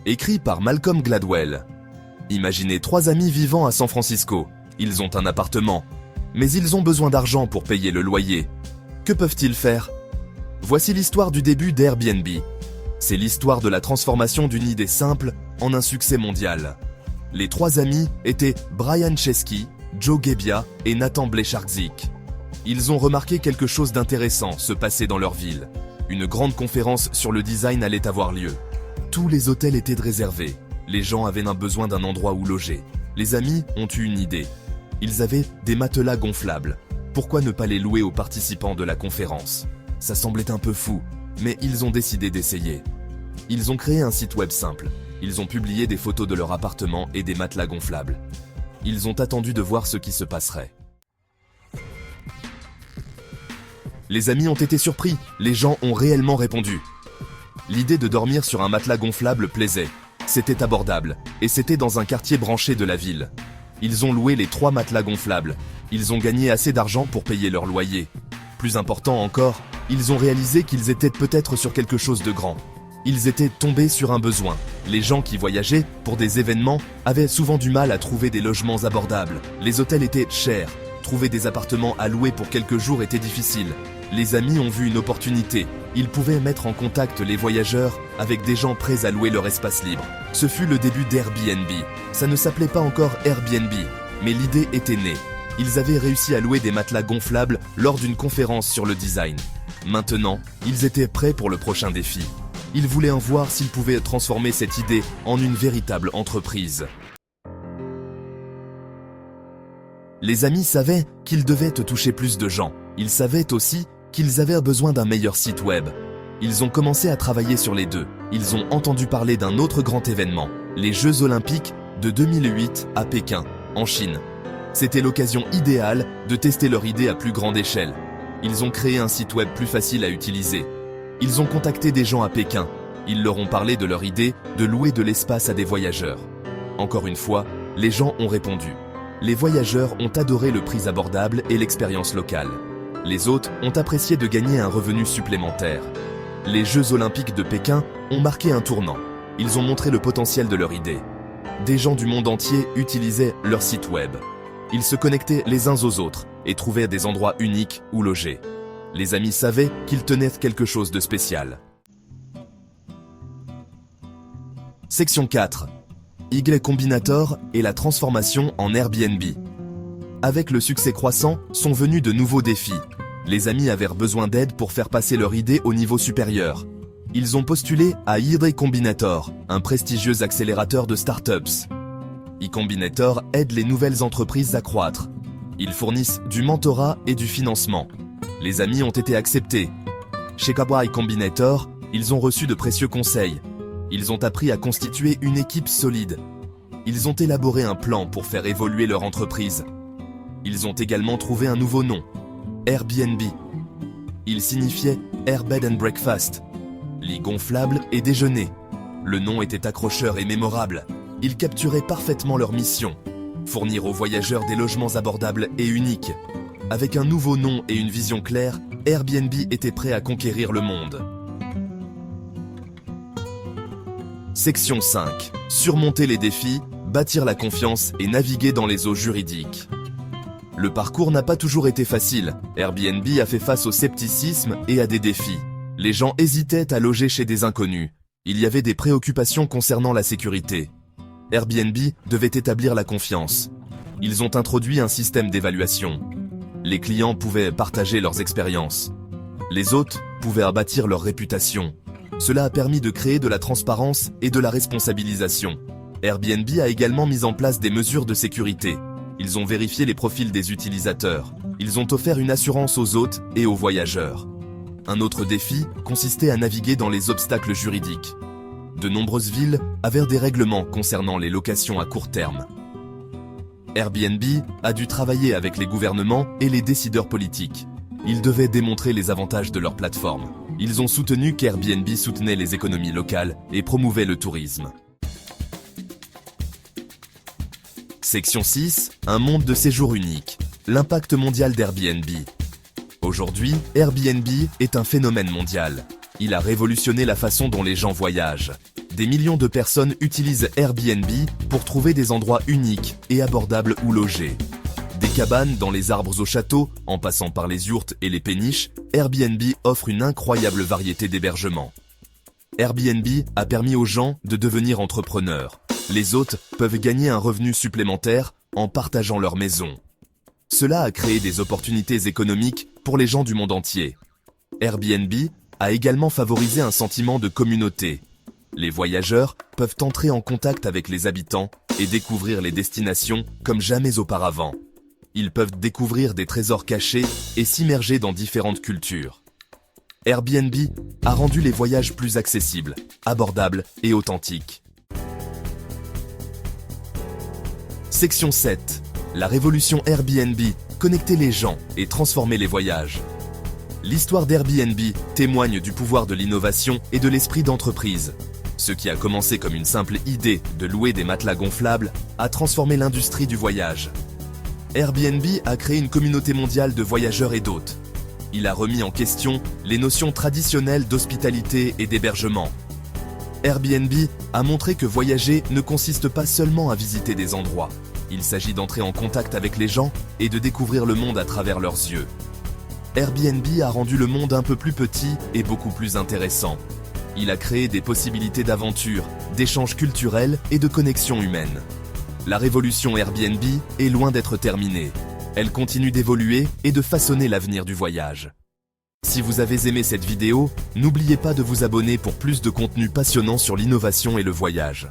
Écrit par Malcolm Gladwell. Imaginez 3 amis vivant à San Francisco. Ils ont un appartement, mais ils ont besoin d'argent pour payer le loyer. Que peuvent-ils faire? Voici l'histoire du début d'Airbnb. C'est l'histoire de la transformation d'une idée simple en un succès mondial. Les 3 amis étaient Brian Chesky, Joe Gebbia et Nathan Blecharczyk. Ils ont remarqué quelque chose d'intéressant se passer dans leur ville. Une grande conférence sur le design allait avoir lieu. Tous les hôtels étaient réservés. Les gens avaient besoin d'un endroit où loger. Les amis ont eu une idée. Ils avaient des matelas gonflables. Pourquoi ne pas les louer aux participants de la conférence? Ça semblait un peu fou, mais ils ont décidé d'essayer. Ils ont créé un site web simple. Ils ont publié des photos de leur appartement et des matelas gonflables. Ils ont attendu de voir ce qui se passerait. Les amis ont été surpris, les gens ont réellement répondu. L'idée de dormir sur un matelas gonflable plaisait. C'était abordable, et c'était dans un quartier branché de la ville. Ils ont loué les 3 matelas gonflables. Ils ont gagné assez d'argent pour payer leur loyer. Plus important encore, ils ont réalisé qu'ils étaient peut-être sur quelque chose de grand. Ils étaient tombés sur un besoin. Les gens qui voyageaient pour des événements avaient souvent du mal à trouver des logements abordables. Les hôtels étaient chers. Trouver des appartements à louer pour quelques jours était difficile. Les amis ont vu une opportunité. Ils pouvaient mettre en contact les voyageurs avec des gens prêts à louer leur espace libre. Ce fut le début d'Airbnb. Ça ne s'appelait pas encore Airbnb, mais l'idée était née. Ils avaient réussi à louer des matelas gonflables lors d'une conférence sur le design. Maintenant, ils étaient prêts pour le prochain défi. Ils voulaient en voir s'ils pouvaient transformer cette idée en une véritable entreprise. Les amis savaient qu'ils devaient toucher plus de gens. Ils savaient aussi qu'ils avaient besoin d'un meilleur site web. Ils ont commencé à travailler sur les deux. Ils ont entendu parler d'un autre grand événement, les Jeux Olympiques de 2008 à Pékin, en Chine. C'était l'occasion idéale de tester leur idée à plus grande échelle. Ils ont créé un site web plus facile à utiliser. Ils ont contacté des gens à Pékin. Ils leur ont parlé de leur idée de louer de l'espace à des voyageurs. Encore une fois, les gens ont répondu. Les voyageurs ont adoré le prix abordable et l'expérience locale. Les hôtes ont apprécié de gagner un revenu supplémentaire. Les Jeux Olympiques de Pékin ont marqué un tournant. Ils ont montré le potentiel de leur idée. Des gens du monde entier utilisaient leur site web. Ils se connectaient les uns aux autres et trouvaient des endroits uniques où loger. Les amis savaient qu'ils tenaient quelque chose de spécial. Section 4. Y Combinator et la transformation en Airbnb. Avec le succès croissant, sont venus de nouveaux défis. Les amis avaient besoin d'aide pour faire passer leur idée au niveau supérieur. Ils ont postulé à Y Combinator, un prestigieux accélérateur de startups. Y Combinator aide les nouvelles entreprises à croître. Ils fournissent du mentorat et du financement. Les amis ont été acceptés. Chez Y Combinator, ils ont reçu de précieux conseils. Ils ont appris à constituer une équipe solide. Ils ont élaboré un plan pour faire évoluer leur entreprise. Ils ont également trouvé un nouveau nom, Airbnb. Il signifiait Air Bed and Breakfast, lit gonflable et déjeuner. Le nom était accrocheur et mémorable. Il capturait parfaitement leur mission, fournir aux voyageurs des logements abordables et uniques. Avec un nouveau nom et une vision claire, Airbnb était prêt à conquérir le monde. Section 5. Surmonter les défis, bâtir la confiance et naviguer dans les eaux juridiques. Le parcours n'a pas toujours été facile. Airbnb a fait face au scepticisme et à des défis. Les gens hésitaient à loger chez des inconnus. Il y avait des préoccupations concernant la sécurité. Airbnb devait établir la confiance. Ils ont introduit un système d'évaluation. Les clients pouvaient partager leurs expériences. Les hôtes pouvaient bâtir leur réputation. Cela a permis de créer de la transparence et de la responsabilisation. Airbnb a également mis en place des mesures de sécurité. Ils ont vérifié les profils des utilisateurs. Ils ont offert une assurance aux hôtes et aux voyageurs. Un autre défi consistait à naviguer dans les obstacles juridiques. De nombreuses villes avaient des règlements concernant les locations à court terme. Airbnb a dû travailler avec les gouvernements et les décideurs politiques. Ils devaient démontrer les avantages de leur plateforme. Ils ont soutenu qu'Airbnb soutenait les économies locales et promouvait le tourisme. Section 6. Un monde de séjour unique. L'impact mondial d'Airbnb. Aujourd'hui, Airbnb est un phénomène mondial. Il a révolutionné la façon dont les gens voyagent. des millions de personnes utilisent Airbnb pour trouver des endroits uniques et abordables où loger. Des cabanes dans les arbres au château, en passant par les yourtes et les péniches, Airbnb offre une incroyable variété d'hébergements. Airbnb a permis aux gens de devenir entrepreneurs. Les hôtes peuvent gagner un revenu supplémentaire en partageant leur maison. Cela a créé des opportunités économiques pour les gens du monde entier. Airbnb a également favorisé un sentiment de communauté. Les voyageurs peuvent entrer en contact avec les habitants et découvrir les destinations comme jamais auparavant. Ils peuvent découvrir des trésors cachés et s'immerger dans différentes cultures. Airbnb a rendu les voyages plus accessibles, abordables et authentiques. Section 7. La révolution Airbnb, connecter les gens et transformer les voyages. L'histoire d'Airbnb témoigne du pouvoir de l'innovation et de l'esprit d'entreprise. Ce qui a commencé comme une simple idée de louer des matelas gonflables a transformé l'industrie du voyage. Airbnb a créé une communauté mondiale de voyageurs et d'hôtes. Il a remis en question les notions traditionnelles d'hospitalité et d'hébergement. Airbnb a montré que voyager ne consiste pas seulement à visiter des endroits. Il s'agit d'entrer en contact avec les gens et de découvrir le monde à travers leurs yeux. Airbnb a rendu le monde un peu plus petit et beaucoup plus intéressant. Il a créé des possibilités d'aventure, d'échanges culturels et de connexions humaines. La révolution Airbnb est loin d'être terminée. Elle continue d'évoluer et de façonner l'avenir du voyage. Si vous avez aimé cette vidéo, n'oubliez pas de vous abonner pour plus de contenu passionnant sur l'innovation et le voyage.